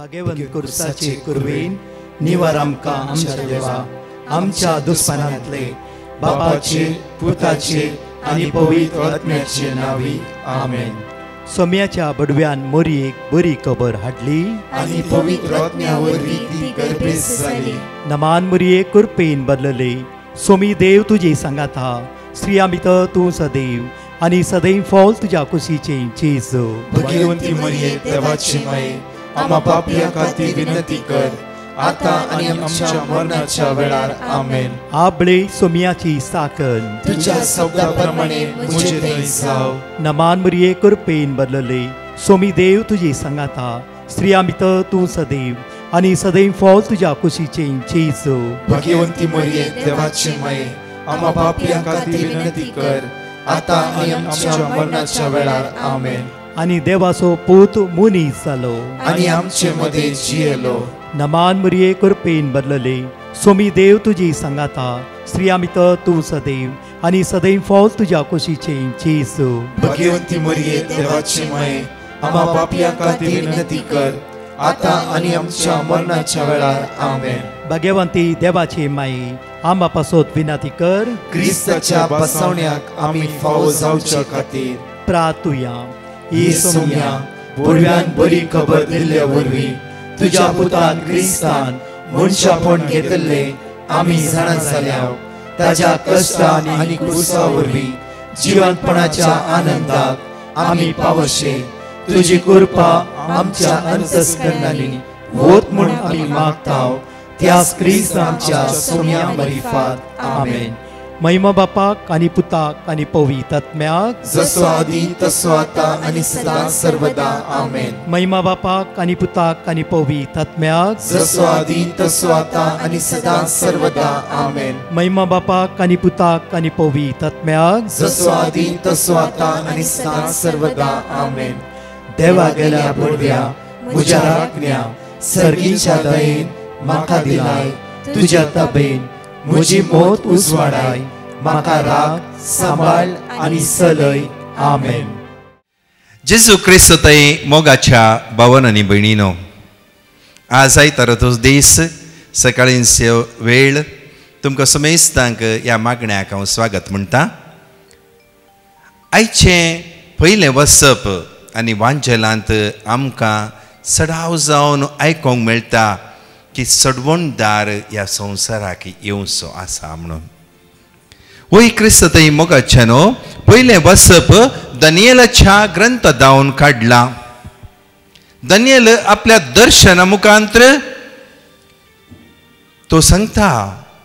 भगवंत कुर्साचे कुरवेन निवार आमकां आमच्या देवा आमच्या दुस्मनांतले बापाचे पुताचे आनी पवित्र आत्म्याचे नावी आमेन. सोम्याच्या बडव्यान मोरयेक बरी खबर हाडली आनी पवित्र आत्म्या वरवीं ती गर्भेस जाली. नमान मोरये कुरपेन बदलले सोमी देव तुजे सांगात हा स्त्रिया भितर तूं सदैव आनी सदैव फॉल तुज्या कुशीचे जेजू. भगवंती मरिये देवाची माये आम्हा पापियां खातीर विनंती कर आता आनी आमच्या मरणाच्या वेळार आमेन. आबळे सोम्याची साकन तुझ्या शब्दा प्रमाणे मुझे थंय जाव. नमान मोरये कुरपेन बदलले सोमी देव तुजे सांगात हा स्त्रिया भितर तूं सदैव आनी सदैव फॉल तुज्या कुशीचे जेजू. भगवंती मरिये देवाची माये आम्हा पापियां खातीर विनंती कर आता आनी आमच्या मरणाच्या वेळार आमेन. आनी देवाचो पूत मुनीस जालो आनी आमचे मदे जियेलो. नमान मोरये कुरपेन बदलले सोमी देव तुजी सांगात हा स्त्रिया भितर तूं सदैव आनी सदैव फॉल तुज्या कुशीचे जेजू. भगवंती मरिये देवाची माये आम्हा पापियां खातीर विनंती कर आता आनी आमच्या मरणाच्या वेळार आमेन. भगवंती देवाचे माये आम्हा पासत विनंती कर क्रिस्ताच्या बसवण्याक आमी फावो जावच्या खातीर प्रार्थुया. ही सोम्या बडव्यान बरी खबर दिल्ल्या वरवीं तुज्या पुतान क्रिस्तान मनशापण घेतले आमी जाणा जाल्याव ताज्या कश्टान आनी क्रुसा वरवीं जिवंतपणाच्या आनंदाक आमी पावशे तुजी कृपा आमच्या अंतस्करणांनी होत म्हूण आमी मागताव त्याच क्रिस्त आमच्या सोम्या मरिफात आमेन. महिमा बापाक आनी पुताक आनी पवित्र आत्म्याक जसो आदी तसो आता आनी सदा सर्वदा आमेन. महिमा बापाक आनी पुताक आनी पवित्र आत्म्याक जसो आदी तसो आता आनी सदा सर्वदा आमेन. महिमा बापाक आनी पुताक आनी पवित्र आत्म्याक जसो आदी तसो आता आनी सदा सर्वदा आमेन. देवा गेल्या बडव्या म्हज्या राखण्या सर्गीच्या दयेन म्हाका दिलाय तुज्या तबेन म्हजी मोत उजवाडाय म्हाका राख सांबाळ आनी चलय आमेन. जेजू क्रिस्तय मोगाच्या भावन आनी भयणीनो, आज आयताराचो दीस सकाळींचो वेळ तुमकां समेस्तांक ह्या मागण्याक हांव स्वागत म्हणटा. आयचें पयलें वचप आनी वांजेलांत आमकां सडाव जावन आयकोंक मेळटा की सडवणदार ह्या संवसाराक येवचो आसा म्हणून. वय क्रिस्तय मोगाच्यानो पयलें वचप दानियेलाच्या ग्रंथ दावन काडला. दानियल आपल्या दर्शना मुखांतर तो सांगता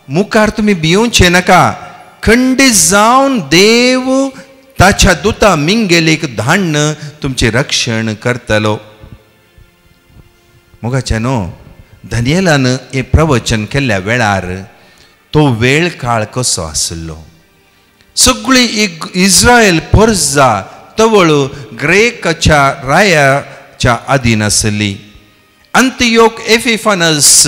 मुखार तुमी भिवचे नाका, खंडीत जावन देव ताच्या दुता मिंगेलेक धाडन तुमचे रक्षण करतलो. मोगाच्यानो दानियेलान हे प्रवचन केल्ल्या वेळार तो वेळ काळ कसो आसलो. सगळी इस्रायल पर्जा तवळ ग्रेकाच्या रायाच्या अधीन आसली. अंतियोक एपिफानस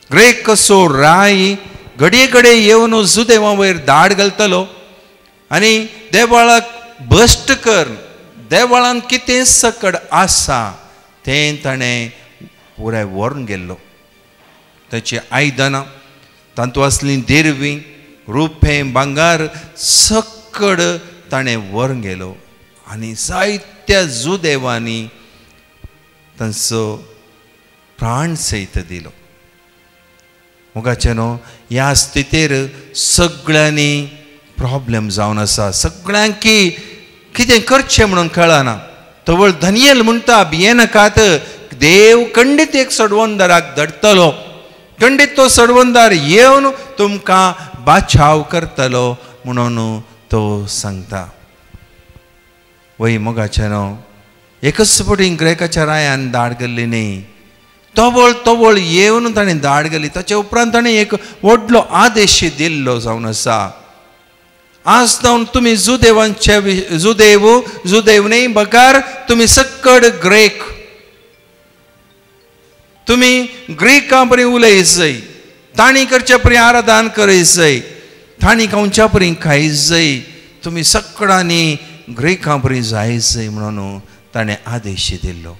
ग्रेक कसो राय घडये घडये येवन जुदेवा वयर धाड घालतलो आनी देवाळाक भश्ट कर, देवाळान कितें सकड आसा तें ताणें पुराय व्हरून गेल्लो. ताची आयदनां तातूंत आसलीं देरवीं रुपें भांगार सकड ताणें व्हरून गेलो आनी जायत्या जुदेवांनी तांचो प्राण सयत दिलो. मोगाच्यानो ह्या स्थितीर सगळ्यांनी प्रॉब्लेम जावन आसा. सगळ्यांक कितें करचें म्हणून कळना. तवळ दानियल म्हणटा भियेनाकात, देव खंडीत एक सडवणदाराक धाडटलो, खंडीत तो सडवणदार येवन तुमकां बाचाव करतलो म्हणून तो सांगता. वय मोगाच्यानो एकच पटी ग्रेकाच्या रायान धाड गेल्ली न्ही, तवळ तवळ येवन ताणें धाड गेली. ताच्या उपरांत ताणें एक व्हडलो आदेश दिल्लो जावन आसा. आज जावन तुमी जुदेव न्ही बकार तुमी सकड ग्रेक, तुमी ग्रीकां बरी उलय जाय, ताणी करच्या परी आराधन करय जाय, ताणी खावच्या परी खाय जाय, तुमी सकडांनी ग्रीकां बरी जाय जाय म्हणून ताणें आदेश दिल्लो.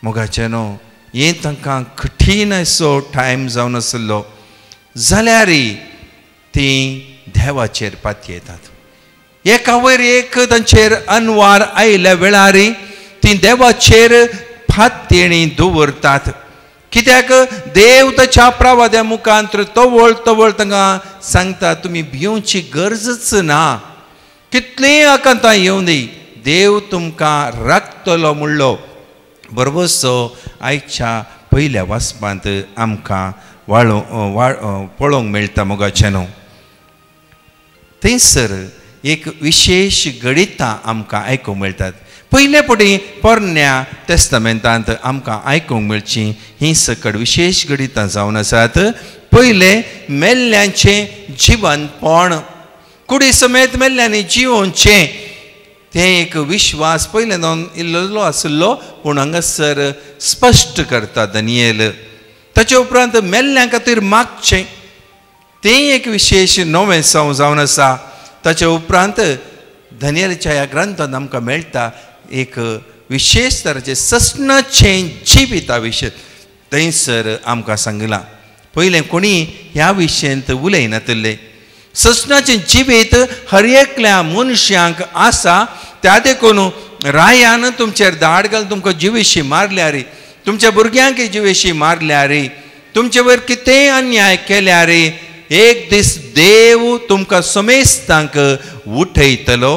मोगाचे न्हू हें तांकां कठीण असो टायम जावन आसलो जाल्यारय तीं देवाचेर पातयेतात येतात एका वयर एक तांचेर अनवार आयल्या वेळार तीं देवाचेर फातेणी दवरतात कित्याक देव ताच्या प्रवाद्या मुखांतर तवळ तवळ तांकां सांगता तुमी भिवची गरजच ना कितलींय आकांतां येवं दी देव तुमकां राखतलो म्हणलो बरोबरसो आयच्या पयल्या वाचपांत आमकां पळोवंक मेळटा मोगाचें न्हू थंयसर एक विशेष गणितां आमकां आयकूंक मेळटात पयले पटी पोरण्या तेस्तामेंतांत आमकां आयकूंक मेळची ही सकट विशेष गणितां जावन आसात पयले मेल्ल्यांचें जिवनपण कुडी समेत मेल्ल्यांनी जिवोवचें तें एक विश्वास पयले जावन इल्लो आसलो पूण हांगासर स्पश्ट करता दानियेल ताचे उपरांत मेल्ल्यां खातीर मागचें तें एक विशेष नवें जावन आसा ताचे उपरांत दानियेलच्या ह्या ग्रंथांत आमकां मेळटा एक विशेष तरेचें ससनाचें जिविता विशय थंयसर आमकां सांगलां पयलें कोणी ह्या विशयांत उलयनातले ससनाचें जिवीत हर एकल्या मनशांक आसा त्या देखून रायान तुमचेर दाड घालून तुमकां जिवेशी मारल्यार तुमच्या भुरग्यांक जिवेशी मारल्यार तुमचे वयर कितेंय अन्याय केल्यार एक दीस देव तुमकां समेस्तांक उठयतलो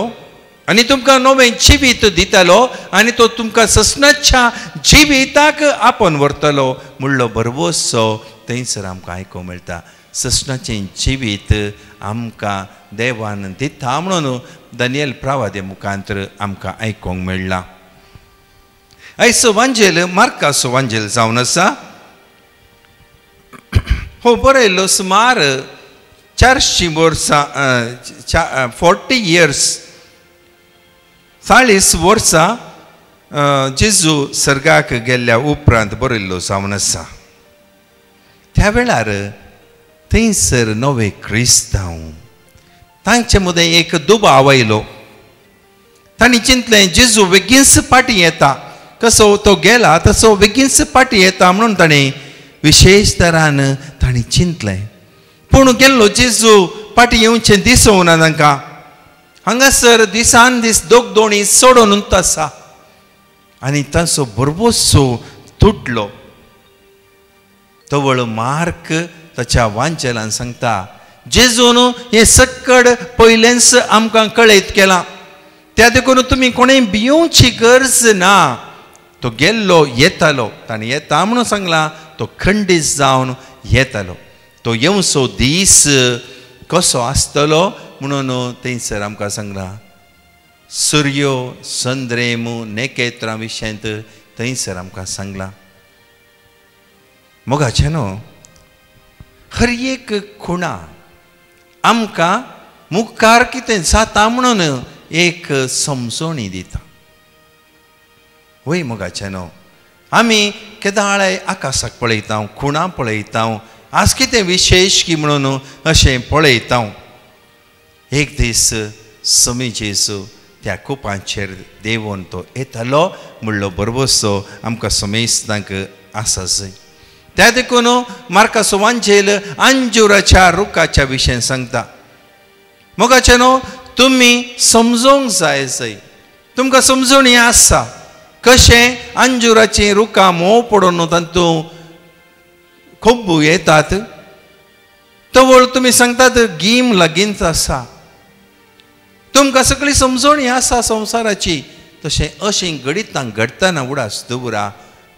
आनी तुमकां नवें जिवीत दितलो आनी तो तुमकां ससनाच्या जिविताक आपोवन व्हरतलो म्हणलो बरोबरसो थंयसर आमकां आयकूंक मेळटा ससनाचें जिवीत आमकां देवान दिता म्हणून दानियेल प्रवादे मुखांतर आमकां आयकूंक मेळ्ळां आयचो वांजेल मार्काचो वांजेल जावन आसा हो बरयल्लो सुमार 400 वर्सां 40 years 40 वर्सां जेजू सर्गाक गेल्ल्या उपरांत बरयल्लो जावन आसा त्या वेळार थंयसर नवे क्रिस्तांव तांचे मदें एक दुबाव आयलो तांणी चिंतलें जेजू बेगीनच फाटीं येता कसो तो गेला तसो बेगीनच फाटीं येता म्हणून ताणें विशेष तरान तांणी चिंतलें पूण गेल्लो जेजू फाटीं येवचें दिसूंक ना तांकां हांगासर दिसान दीस दोगदोणी सोडून उंत आसा आनी ताचो बरोबरसो तुटलो तवळ मार्क ताच्या वांचेलान सांगता जेजून हें सक्कड पयलेंच आमकां कळयत केलां त्या देखून तुमी कोणें भिवची गरज ना तो गेल्लो येतालो ताणें येता म्हणून सांगलां तो खंडीत जावन येतालो तो येवचो दीस कसो आसतलो म्हणून थंयसर आमकां सांगलां सूर्यो चंद्रेम नेकेत्रां विशयांत थंयसर आमकां सांगलां मोगाचें न्हू हर एक खुणा आमकां मुखार कितें जाता म्हणून एक समजोणी दिता वय मोगाचें न्हू आमी केदाळे आकाशाक पळयता खुणां पळयता आज कितें विशेश की म्हणून अशें पळयता एक दीस समी जेजू त्या कुपांचेर देंवोन तो येतालो म्हणलो बरोबरसो आमकां समेस्तांक आसा जाय त्या देखून मार्काचो वांजेल अंजुराच्या रुखाच्या विशयान सांगता मोगाचें न्हू तुमी समजूंक जाय तुमकां समजूणी आसा कशें अंजुराचीं रुखां मोव पडून तातूंत खूब येतात तवळ तुमी सांगतात गीम लागींच आसा तुमकां सगळी समजोणी आसा संवसाराची तशें अशीं गणितां घडटना उडास दवरा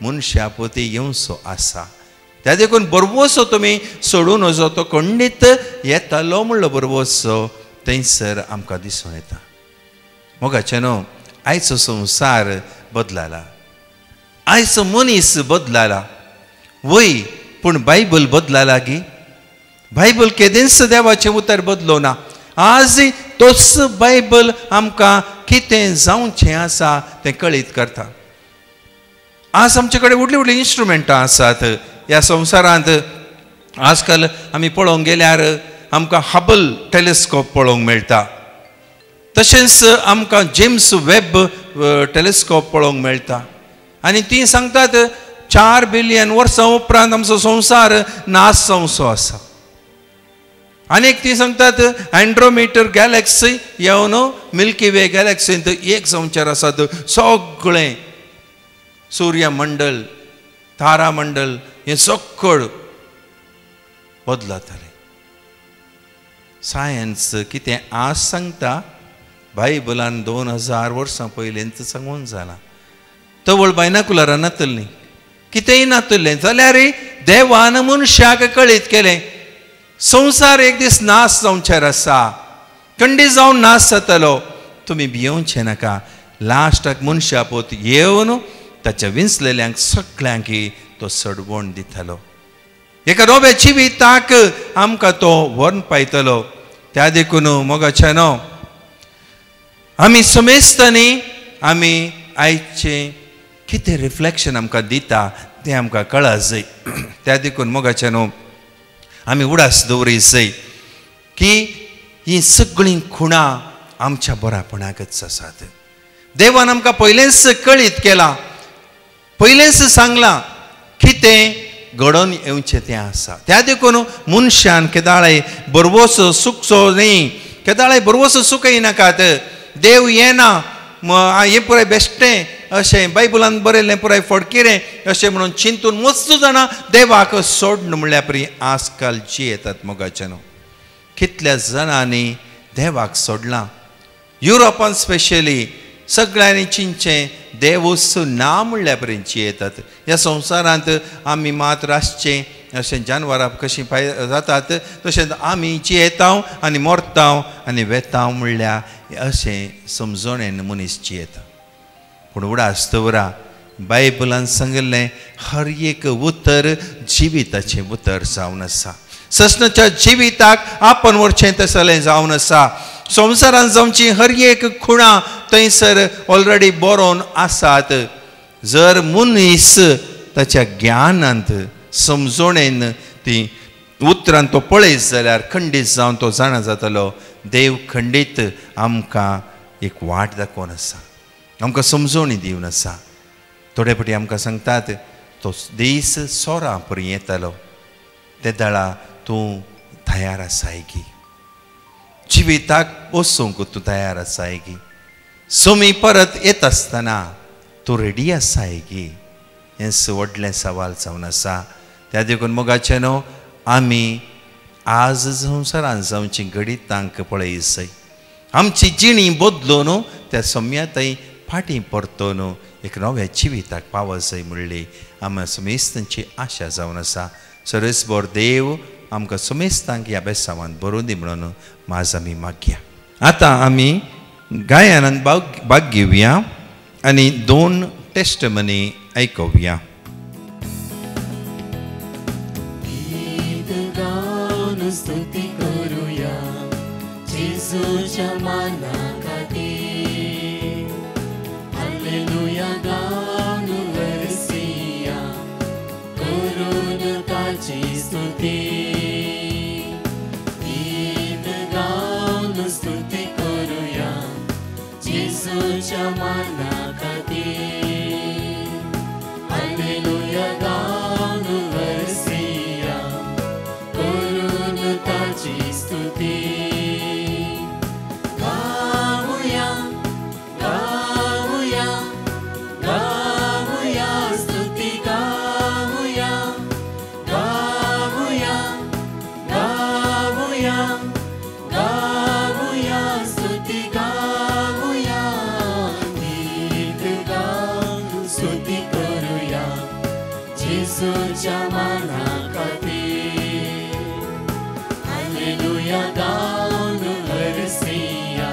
मनशा पोती येवचो आसा त्या देखून बरोबरसो तुमी सोडून वचो तो खंडीत येतालो म्हणलो बरोबरसो थंयसर आमकां दिसून येता मोगाचें न्हू आयचो संवसार बदलाला आयचो मनीस बदलाला वय पूण बायबल बदलाला गी बायबल केदेंच देवाचें उतर बदलो ना आज तोच बायबल आमकां कितें जावचें आसा तें कळीत करता आज आमचे कडेन व्हडलीं व्हडलीं इन्स्ट्रुमेंटां आसात ह्या संवसारांत आजकाल आमी पळोवंक गेल्यार आमकां हबल टेलिस्कोप पळोवंक मेळटा तशेंच आमकां जेम्स वेब टेलिस्कोप पळोवंक मेळटा आनी ती सांगतात 4 बिलियन वर्सां उपरांत आमचो संवसार नाश जावचो आसा. आनीक ती सांगतात एंड्रोमीटर गॅलेक्सी येवन मिल्की वे गॅलेक्सींत एक संवचार आसात. सगळें सूर्यमंडल तारामंडल हें सकळ बदलतलें. सायन्स कितें आज सांगता बायबलान 2000 वर्सां पयलींच सांगून जाला. तवळ बायनाकुलरां नातलीं कितेंय नातलें जाल्यार देवान मनशाक कळीत केलें संवसार एक दीस नाश जावचेर आसा, खंडीत जावन नाश जातलो. तुमी भियोवचें नाका. लास्टाक मनशा पोत येवन ताच्या विंचलेल्यांक सगळ्यांक तो सडवण दितलो. एका नव्या जिविताक आमकां तो व्हरून पायतलो. त्या देखून मोगाच्या न्हू आमी समेस्तांनी आमी आयचें कितें रिफ्लेक्शन आमकां दिता तें आमकां कळा जाय. त्या देखून मोगाच्या न्हू आमी उडास दवरी जाय की ही सगळीं खुणां आमच्या बऱ्यापणाकच आसात. देवान आमकां पयलेंच कळीत केलां, पयलेंच सांगलां कितें घडोवन येवचें तें आसा. त्या देखून मनशान केदाळे बरवसो सुखसो न्ही, केदाळे बरवसो सुख येनाकात. देव येना हें पुराय बेश्टें अशें बायबलान बरयल्लें पुराय फडकिरें अशें म्हणून चिंतून मस्त जाणां देवाक सोडन म्हणल्यार परी आजकाल येतात मोगाचें न्हू. कितल्या जाणांनी देवाक सोडलां. युरोपान स्पेशली सगळ्यांनी चिंचें देवूच ना म्हणल्या पर्यंत येतात. ह्या संवसारांत आमी मात रातचें अशें जानवरां कशीं जातात तशेंच आमी जियेता आनी मरता आनी वेता म्हणल्यार अशें समजोणेन मनीस जियेता. पूण उडास दवरा बायबलान सांगिल्लें हर एक उतर जिविताचें उतर जावन आसा. ससनाच्या जिविताक आपण व्हरचें तसलें जावन आसा. संवसारांत जावची हर एक खुणां थंयसर ऑलरेडी बरोवन आसात. जर मनीस ताच्या ज्ञानांत समजोणेन ती उतरां तो पळयत जाल्यार खंडीत जावन तो जाणा जातलो. देव खंडीत आमकां एक वाट दाखोवन आसा, आमकां समजोणी दिवन आसा. थोडे फावटी आमकां सांगतात तो दीस सोरा परी येतलो, ते दाळा तूं तयार आसाय की, जिविताक वचूंक तूं तयार आसाय की, सोमी परत येत आसतना तूं रेडी आसाय की. हें व्हडलें सवाल जावन आसा. त्या देखून मोगाचें न्हू आमी आज संवसारांत जावची घडीतांक पळय जाय. आमची जिणी बदलून त्या सम्यताय फाटीं परतून एक नव्या जिविताक पावत जाय म्हणली आमी समेस्तांची आशा जावन आसा. सर्वेस्वर देव आमकां समेस्तांक ह्या बेसांवांत बरोवन दी म्हणून माज आमी मागया. आतां आमी गायनांत भाग घेवया आनी 2 टेस्टमनी आयकुया. स्तुती करूया जेजूच्या माना खातीर. हालेलुया गाऊन वरसिया करून ताची स्तुती. गीत गाऊन स्तुती करूया जेजूच्या माना खातीर. हालेलुया गाऊन वरसिया ताची स्तुती. गाऊया गाऊया गाऊया स्तुती गाऊया गाऊया गाऊया गाऊया स्तुती गाऊया. गीत गाऊन स्तुती करूया जेजूच्या माना खातीर. हालेलुया गाऊन वरसिया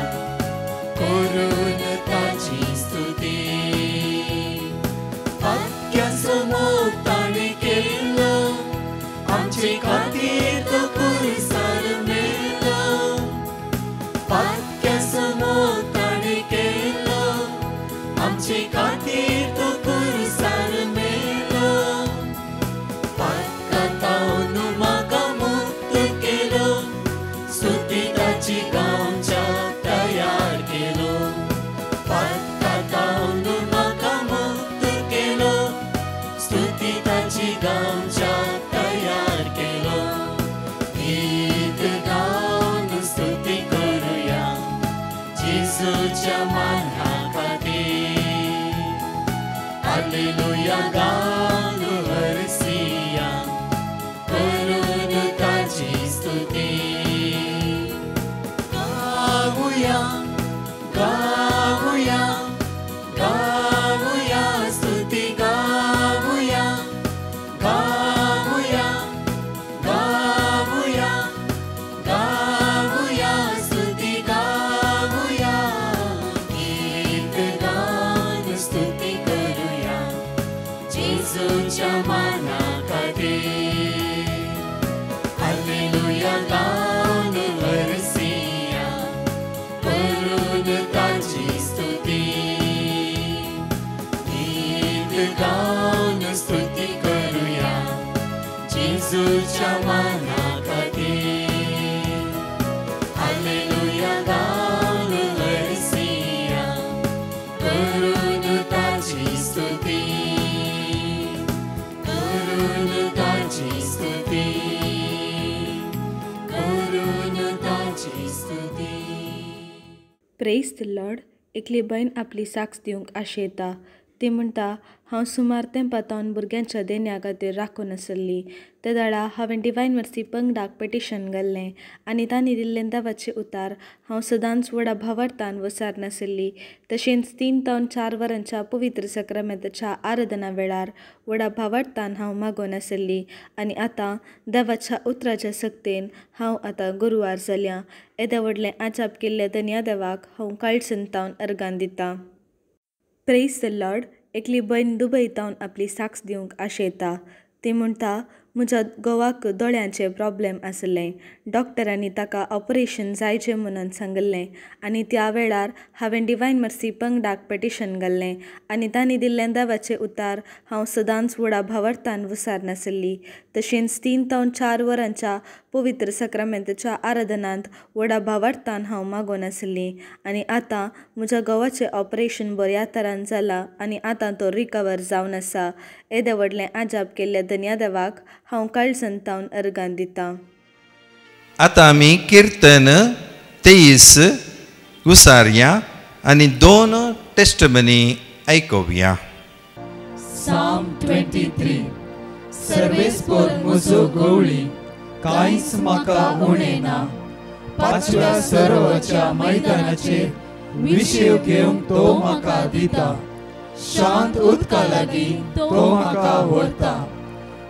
करून ताची स्तुती. पातक्याचो मोग ताणें केल्लो आमचे खातीर तो कुरसार मेलो. पातक्याचो मोग ताणें केल्लो आमचे खातीर तो कुरसार मेलो. पातकातावन म्हाका मुक्त केलो स्तुती जेजूच्या माना खातीर हालेलुया गाऊन हरसिया करून ताची स्तुती गाऊया गाऊया गाऊया स्तुती गाऊया गाऊया गाऊया गाऊया स्तुती गाऊया गीत गाऊन स्तुती करूया जेजूच्या माना खातीर हालेलुया गाऊन हरसिया करून ताची स्तुती गीत गाऊन स्तुती करूया जेजूच्या माना खातीर हालेलुया गाऊन हरसिया करून ताची स्तुती करून ताची स्तुती करून ताची स्तुती. Praise the Lord. एकली बहीण आपली साक्ष दिवंक आशेता. ती म्हणटा, हांव सुमार तेंपातावन भुरग्यांच्या देण्या खातीर राखून आसली. त्या दाळा हांवें डिवायन मर्सी पंगडाक पेटिशन घाल्लें आनी तांणी दिल्लें देवाचें उतार हांव सदांच व्हडा भावार्थान वसार नासली. तशेंच 3 ते 4 वरांच्या पवित्र सक्रामेंताच्या आराधना वेळार व्हडा भावार्थान हांव मागोन आसली. आनी आतां देवाच्या उतराच्या सक्तेन हांव आतां गुरवार जाल्यां. येद्या व्हडलें आजाप केल्ल्या धन्या देवाक हांव काळसंतावन अर्गान दितां. Praise the Lord. एकली बहीण दुबयतावन आपली साक्ष दिवंक आशेता. ती म्हणटा, म्हज्या घोवाक दोळ्यांचें प्रॉब्लेम आसलें. डॉक्टरांनी ताका ऑपरेशन जायचें म्हणून सांगलें आनी त्या वेळार हांवें डिवायन मर्सी पंगडाक पेटिशन घाल्लें आनी तांणी दिल्लें देवाचें उतार हांव सदांच व्हडा भावार्थान वसार नासली. तशेंच 3 ते 4 वरांच्या पवित्र सक्रामेंताच्या आराधनांत व्हडा भावार्थान हांव मागोन आसली. आनी आतां म्हज्या घोवाचें ऑपरेशन बऱ्या तरान जालां आनी आतां तो रिकवर जावन आसा. येदें व्हडलें आजाप केल्ल्या धन्या देवाक हांव काळसंतावन अर्गान दितां. आतां आमी कीर्तन 23 उसारया आनी 2 टेस्टमनी आयकुया. Psalm 23. सर्वेस्पर म्हजो गवळी, कांयच म्हाका उणें ना. 5व्या सरोवराच्या मैदानाचेर विशेव घेवंक तो म्हाका दिता. शांत उदका लागीं तो म्हाका व्हरता.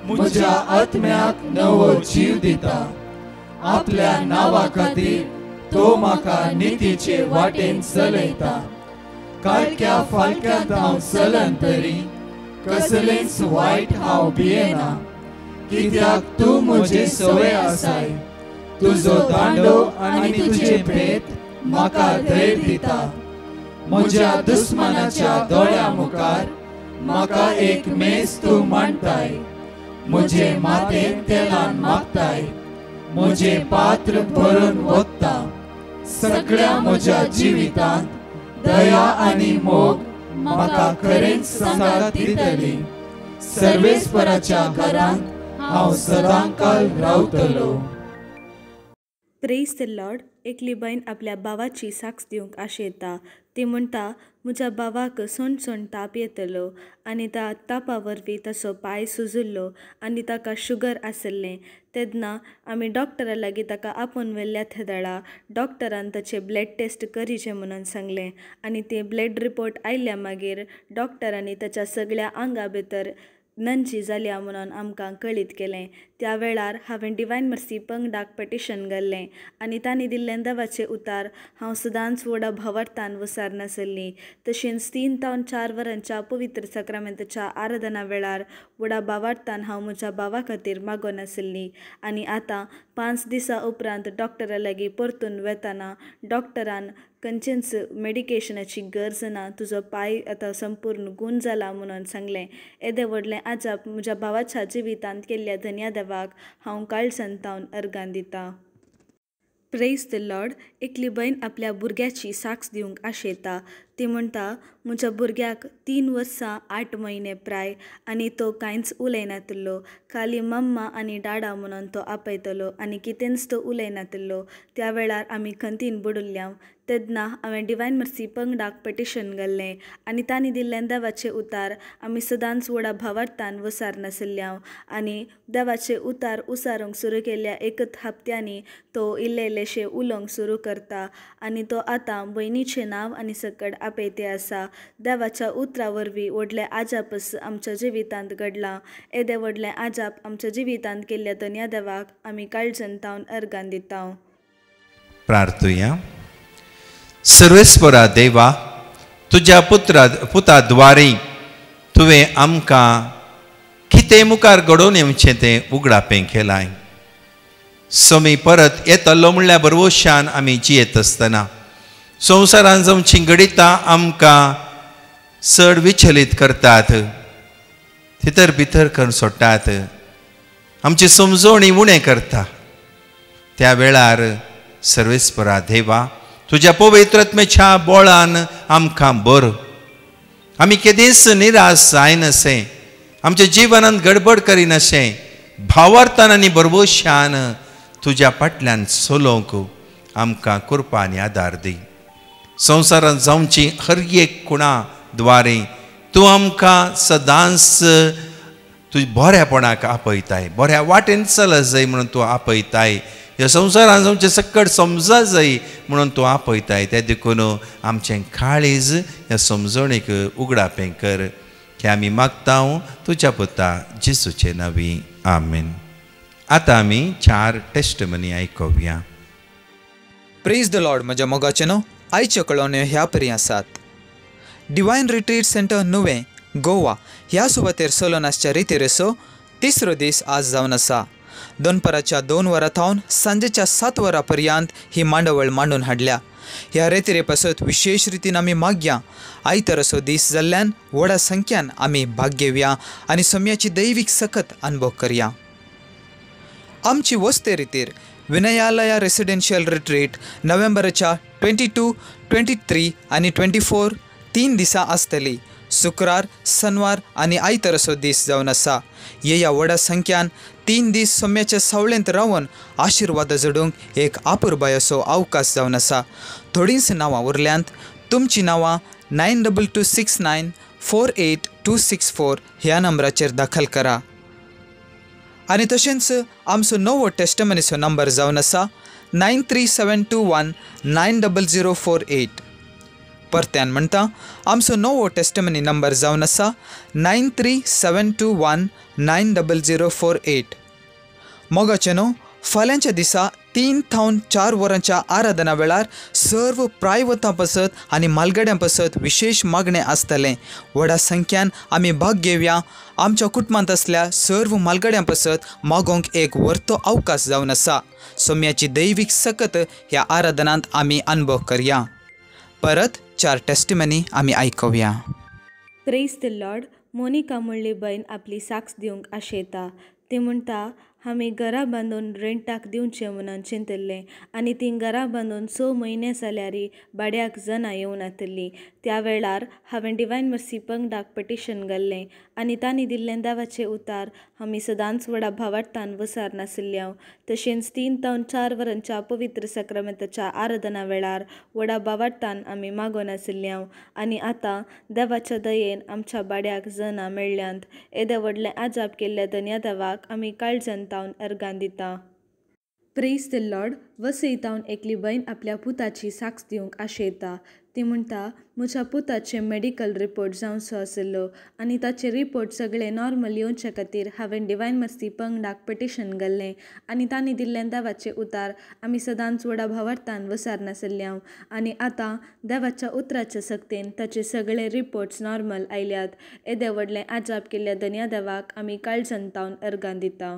म्हज्या आत्म्याक नवो जीव दिता. आपल्या नांवा खातीर तो म्हाका नितीचे वाटेन चलयता. काळक्या फालक्यांत हांव चलन तरी कसलेंच वायट हांव भियेना. कित्याक तूं म्हजे सवय आसाय. तुजो दांडो आनी तुजे भेट म्हाका धैर्य दिता. म्हज्या दुस्मनाच्या दोळ्या मुखार म्हाका एक मेज तूं मांडटाय. म्हजे माथेन तेलान मागताय. म्हजे पात्र भरून वता. सगळ्या म्हज्या जिवितांत दया आनी मोग म्हाका खरेंच सांगात दितली. सर्वेस्पराच्या घरांत हांव सदांकाल रावतलो. Praise the Lord. एकली बहीण आपल्या भावाची साक्ष दिवंक आशेता. ती म्हणटा, म्हज्या भावाक सोण ताप येतलो आनी त्या तापा वरवीं ताचो पांय सुजिल्लो आनी ताका शुगर आसलें. तेन्ना आमी डॉक्टरा लागीं ताका आपोवन व्हेल्ल्या थेदाळा डॉक्टरान ताचे ब्लड टेस्ट करीचे म्हणून सांगलें आनी ते ब्लड रिपोर्ट आयल्या मागीर डॉक्टरांनी ताच्या सगळ्या आंगा भितर नंजी जाल्या म्हणून आमकां कळीत केलें. त्या वेळार हांवें डिवायन मर्सी पंगडाक पेटिशन घाल्लें आनी तांणी दिल्लें देवाचें उतार हांव सदांच व्हडा भावार्थान वसार नासली. तशेंच 3 ते 4 वरांच्या पवित्र सक्रामेंताच्या आराधना वेळार व्हडा भावार्थान हांव म्हज्या भावा खातीर मागोन आसली. आनी आतां 5 दिसां उपरांत डॉक्टरा लागीं परतून वेताना डॉक्टरान खंयचेंच मेडिकेशनाची गरज ना, तुजो पांय आतां संपूर्ण गूण जाला म्हणून सांगलें. येदें व्हडलें आजाप म्हज्या भावाच्या जिवितांत केल्ल्या धन्या देवाक हांव काळसंतावन अर्गान दितां. Praise the Lord. एकली बहीण आपल्या भुरग्याची साक्ष दिवंक आशेता. ती म्हणटा म्हज्या भुरग्याक 3 वर्सां 8 म्हयने प्राय आनी तो कांयच उलयनातलो. खाली मम्मा आनी डाडा म्हणून तो आपयतलो आनी कितेंच तो उलयनातलो. त्या वेळार आमी खंतीन बुडुल्ल्या. तेन्ना हांवें डिवायन मर्सी पंगडाक पेटिशन घाल्लें आनी तांणी दिल्लें देवाचें उतार आमी सदांच व्हडा भावार्थान विसरनासल्या. आनी देवाचें उतार उसारूंक सुरू केल्ल्या एकच हप्त्यांनी तो इल्ले इल्लेशे उलोवंक सुरू करता आनी तो आतां भयणीचें नांव आनी सकट आपयते आसा. देवाच्या उतरा वरवीं व्हडलें आजापच आमच्या जिवितांत घडलां. येदें व्हडलें आजाप आमच्या जिवितांत केल्ल्या धन्या देवाक आमी काळजान तावन अर्गान दिता. प्रार्थुया. सर्वेस्परा देवा, तुज्या पुताद्वारे तुवें आमकां कितें मुखार घडोवन येवचें तें उगडापें केलाय. सोमी परत येतलो म्हणल्यार बरवशान आमी जियेत आसतना संवसारान जावन चिंगडिता आमकां चड विचलीत करतात, तितर भितर करून सोडटात, आमची समजोणी उणें करता. त्या वेळार सर्वेस्परा देवा, तुज्या पवित्रात्मेच्या बोळान आमकां बर. आमी केदींच निराश जायनासे, आमच्या जिवनांत गडबड करिनाशे, भावार्थान आनी बरवशान तुज्या फाटल्यान चलोवंक आमकां कृपा आनी आदार दी. संवसारांत जावची हर एक कुणा द्वारे तूं आमकां सदांच तुज्या बऱ्यापणाक आपयताय, बऱ्या वाटेन चल जाय म्हणून तूं आपयताय. ह्या संवसारांत जावचें सकट समजा जाय म्हणून तूं आपयताय. त्या देखून आमचें काळीज ह्या समजणेक उगडापें कर, की आमी मागता तुज्या पुता जेसूचे नवी. आमेन. आतां आमी 4 टेस्टमनी आयकुया. Praise the Lord. म्हज्या मोगाचेनो आयच्यो कळोवण्यो ह्या परी आसात. Divine retreat centre Nuvem Goa ह्या सुवातेर सोलोनासच्या रितीरेसो 3रो दीस आज जावन आसा. दनपाराच्या 2 वरां थावन सांजेच्या 7 वरां पर्यंत ही मांडवळ मांडून हाडल्या. ह्या रेतीरे पासत विशेष रितीन आमी मागया. आयतार असो दीस जाल्ल्यान व्हडा संख्यान आमी भाग घेवया आनी सोम्याची दैवीक सकत अनुभव करया. आमची वस्ते रितीर विनयालया रेसिडेन्शियल रिट्रीट नोव्हेंबराच्या 22, 23 आनी 24 3 दिसां आसतली. शुक्रार, शनवार आनी आयतार असो दीस जावन आसा. ह्या व्हडा संख्यान 3 दीस सोम्याच्या सावळेंत रावन आशिर्वाद जोडूंक एक आपुरबाय असो अवकाश जावन आसा. थोडींच नांवां उरल्यांत. तुमची नांवां 9269 48264 ह्या नंबराचेर दाखल करा. आनी तशेंच आमचो नवो टेस्टमनीचो नंबर जावन आसा 93721 90048. परत्यान म्हणटा आमचो नवो टेस्टमनी नंबर जावन आसा 93721 90048. मोगाचेनो फाल्यांच्या दिसा 3 थावन 4 वरांच्या आराधना वेळार सर्व प्रायवतां पासत आनी मालगाड्यां पासत विशेष मागणें आसतलें. व्हडा संख्यान आमी भाग घेवया. आमच्या कुटुंबांत असल्या सर्व मालगाड्यां पासत मागोंक एक वर्तो अवकाश जावन आसा. सोम्याची दैवीक सकत ह्या आराधनांत आमी अनुभव करया. परत 4 टेस्टिमनी आमी आयकुया. Praise the Lord. मोनिका म्हणली बहीण आपली साक्ष दिवंक आशेता. ती म्हणटा आमी घरा बांदून रेंटाक दिवचें म्हणून चिंतल्लें आनी तीं घरां बांदून 6 म्हयने जाल्यारी भाड्याक जनां येवन येतलीं. त्या वेळार हांवें डिवायन मर्सी पंगडाक पेटिशन घाल्लें आनी तांणी दिल्लें देवाचें उतार आमी सदांच व्हडा भावार्थान विसरनासल्या. तशेंच 3 थावन 4 वरांच्या पवित्र सक्रामेंताच्या आराधना वेळार व्हडा भावार्थान आमी मागोन आशिल्ल्या. आनी आतां देवाच्या दयेन आमच्या भाड्याक जनां मेळ्ळ्यांत. येदें व्हडलें आजाप केल्ल्या धन्या देवाक आमी काळजान तावन अर्गान दिता. Praise the Lord. वसयतावन एकली बहीण आपल्या पुताची साक्ष दिवंक आशेता. ती म्हणटा म्हज्या पुताचे मेडिकल रिपोर्ट जावचो आशिल्लो आनी ताचे रिपोर्ट सगळे नॉर्मल येवचे खातीर हांवें डिवायन मर्सी पंगडाक पेटिशन घाल्लें आनी तांणी दिल्लें देवाचें उतार आमी सदांच व्हडा भावार्थान विसरनासल्या. आनी आतां देवाच्या उतराच्या सक्तीन ताचे सगळे रिपोर्ट्स नॉर्मल आयल्यात. येदें व्हडलें आजाप केल्ल्या धन्या देवाक आमी काळजान तावन अर्गान दिता.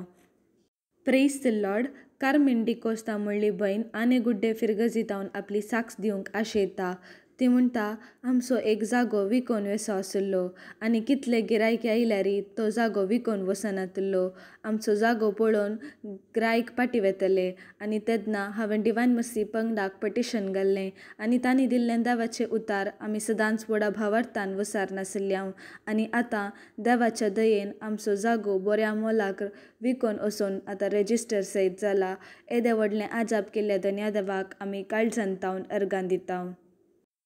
Praise the Lord. Carmen D'Costa म्हणली बहीण आने गुड्डे फिरगजीतावन आपली साक्ष दिवंक आशेता. ती म्हणटा आमचो एक जागो विकोन वेसो आसलो आनी कितले गिरायक आयल्यारी तो जागो विकोन वसनातलो. आमचो जागो पळोवन गिरायक पाटी वेतले आनी तेदना हांवें डिवायन मर्सी पंगडाक पटिशन घाल्लें आनी तांणी दिल्लें देवाचें उतार आमी सदांच व्हडा भावार्थान वसार नासल्यां. आनी आतां देवाच्या दयेन आमचो जागो बऱ्या मोलाक विकोन वचोन आतां रेजिस्टर सयत जाला. येदें व्हडलें आजाप केल्ल्या धन्या देवाक आमी काळजांतावन अर्गां दिता.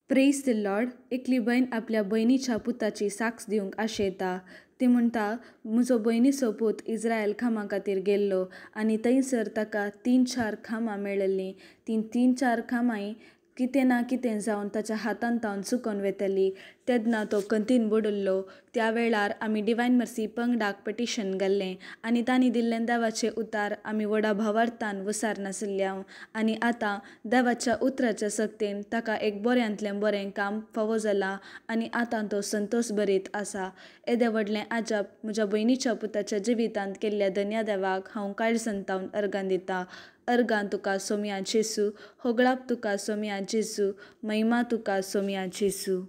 Praise the Lord. एकली भयण आपल्या भयणीच्या पुताची साक्ष दिवंक आशेता. ती म्हणटा म्हजो भयणीचो पूत इस्रायल खामा खातीर गेल्लो आनी थंयसर ताका 3-4 खामां मेळिल्लीं. ती 3-4 खामांय कितें ना कितें जावन ताच्या हातान तावन चुकोन वेतली. तेदना तो कंतीन बुडल्लो. त्या वेळार आमी डिवायन मर्सी पंगडाक पटिशन घाल्लें आनी तांणी दिल्लें देवाचें उतार आमी व्हडा भावार्थान वसार नासल्यां. आनी आतां देवाच्या उतराच्या सक्तीन ताका एक बऱ्यांतलें बरें काम फावो जालां आनी आतां तो संतोश भरीत आसा. येदें व्हडलें आजाप म्हज्या भयणीच्या पुताच्या जिवितांत केल्ल्या धन्या देवाक हांव काळजांतावन अर्गां दिता. अर्गां तुका सोम्या जेसू, होगळाप तुका सोम्या जेसू, महिमा तुका सोम्या जेसू.